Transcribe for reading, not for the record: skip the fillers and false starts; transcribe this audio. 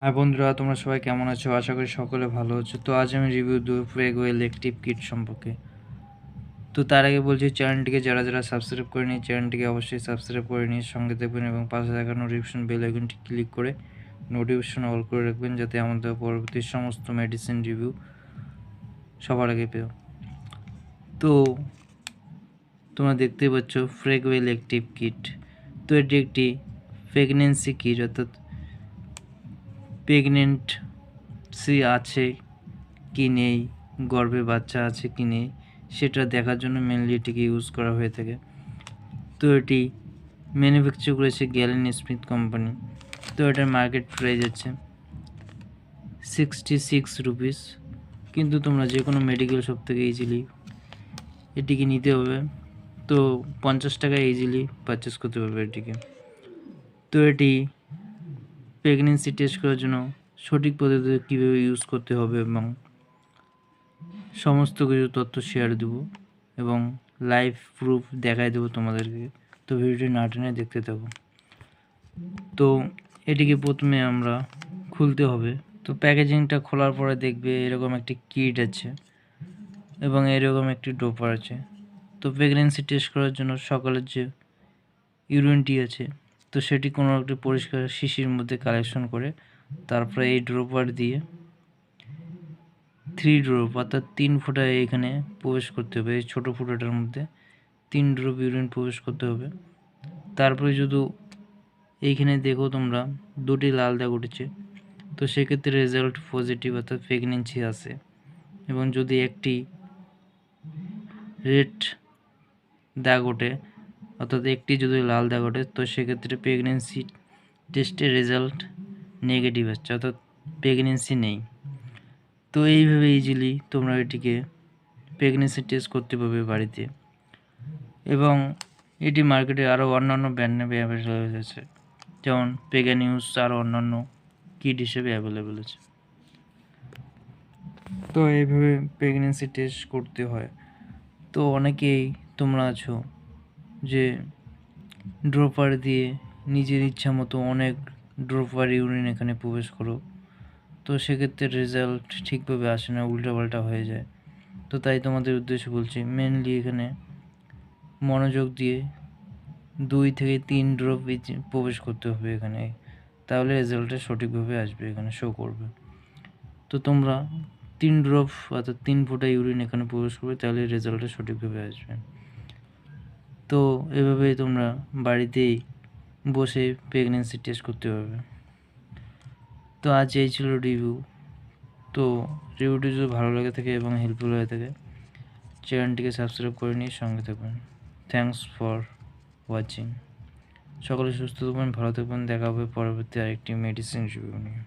হ্যাঁ বন্ধুরা, তোমরা সবাই কেমন আছো? আশা করি সকলে ভালো আছো। তো আজ আমি রিভিউ দেবো প্রেগওয়েল অ্যাক্টিভ কিট সম্পর্কে। তো তার আগে বলছি, চ্যানেলটিকে যারা সাবস্ক্রাইব করেনি চ্যানেলটিকে অবশ্যই সাবস্ক্রাইব করে নিয়ে সঙ্গে দেখবেন এবং পাশে থাকা নোটিফিকেশন বেল আইকনটি ক্লিক করে নোটিফিকেশন অল করে রাখবেন, যাতে আমাদের পরবর্তী সমস্ত মেডিসিন রিভিউ সবার আগে পেও। তো তোমরা দেখতেই পাচ্ছ প্রেগওয়েল অ্যাক্টিভ কিট। তো এটি একটি প্রেগনেন্সি কিট, অর্থাৎ প্রেগনেন্সি আছে কি নেই, গর্ভে বাচ্চা আছে কি নেই সেটা দেখার জন্য মেনলি এটিকে ইউজ করা হয়ে থাকে। তো এটি ম্যানুফ্যাকচার করেছে গ্যালেন স্মিথ কোম্পানি। তো এটার মার্কেট প্রাইস আছে 66 রুপিস, কিন্তু তোমরা যে কোনো মেডিকেল শপ থেকে ইজিলি এটিকে নিতে হবে। তো 50 টাকা ইজিলি পারচেস করতে পারবে এটিকে। তো এটি প্রেগনেন্সি টেস্ট করার জন্য সঠিক পদ্ধতিতে কীভাবে ইউজ করতে হবে এবং সমস্ত কিছু তথ্য শেয়ার দেব এবং লাইভ প্রুফ দেখাই দেবো তোমাদেরকে। তো ভিডিওটি না টেনে দেখতে থাকো। তো এটিকে প্রথমে আমরা খুলতে হবে। তো প্যাকেজিংটা খোলার পরে দেখবে এরকম একটি কিট আছে এবং এরকম একটি ড্রপার আছে। তো প্রেগনেন্সি টেস্ট করার জন্য সকালের যে ইউরিনটি আছে, তো সেটি কোনো একটি পরিষ্কার শিশির মধ্যে কালেকশন করে তারপরে এই ড্রপার দিয়ে 3 ড্রপ অর্থাৎ 3 ফোঁটা এখানে প্রবেশ করতে হবে। এই ছোটো ফুটোটার মধ্যে 3 ড্রপ ইউরিন প্রবেশ করতে হবে। তারপরে যদি এইখানে দেখো তোমরা 2টি লাল দাগ উঠেছে, তো সেক্ষেত্রে রেজাল্ট পজিটিভ অর্থাৎ প্রেগনেন্সি আছে। এবং যদি একটি রেড দাগ ওঠে অর্থাৎ একটি যদি লাল দাগ ওঠে, তো সেক্ষেত্রে প্রেগনেন্সি টেস্টের রেজাল্ট নেগেটিভ আসছে, অর্থাৎ প্রেগনেন্সি নেই। তো এইভাবে ইজিলি তোমরা এটিকে প্রেগনেন্সি টেস্ট করতে পারবে বাড়িতে। এবং এটি মার্কেটে আরও অন্যান্য ব্র্যান্ড নেমে অ্যাভেলেবেল আছে, যেমন পেগা নিউজ আরও অন্যান্য কিট হিসেবে অ্যাভেলেবেল আছে। তো এইভাবে প্রেগনেন্সি টেস্ট করতে হয়। তো অনেকেই তোমরা আছো যে ড্রপার দিয়ে নিজের ইচ্ছা মতো অনেক ড্রপার ইউরিন এখানে প্রবেশ করো, তো সেক্ষেত্রে রেজাল্ট ঠিকভাবে আসে না, উল্টাপাল্টা হয়ে যায়। তো তাই তোমাদের উদ্দেশ্যে বলছি, মেনলি এখানে মনোযোগ দিয়ে 2 থেকে 3 ড্রপ প্রবেশ করতে হবে এখানে, তাহলে রেজাল্টটা সঠিকভাবে আসবে, এখানে শো করবে। তো তোমরা 3 ড্রপ অর্থাৎ 3 ফোঁটা ইউরিন এখানে প্রবেশ করবে, তাহলে রেজাল্টটা সঠিকভাবে আসবে। তো এভাবেই তোমরা বাড়িতেই বসে প্রেগনেন্সি টেস্ট করতে পারবে। তো আজ এই ছিল রিভিউ। তো রিভিউটি যদি ভালো লাগে থাকে এবং হেল্পফুল হয়ে থাকে, চ্যানেলটিকে সাবস্ক্রাইব করে নিয়ে সঙ্গে থাকবেন। Thanks for watching. সকলে সুস্থ থাকবেন, ভালো থাকবেন। দেখা হবে পরবর্তী আরেকটি মেডিসিন রিভিউ নিয়ে।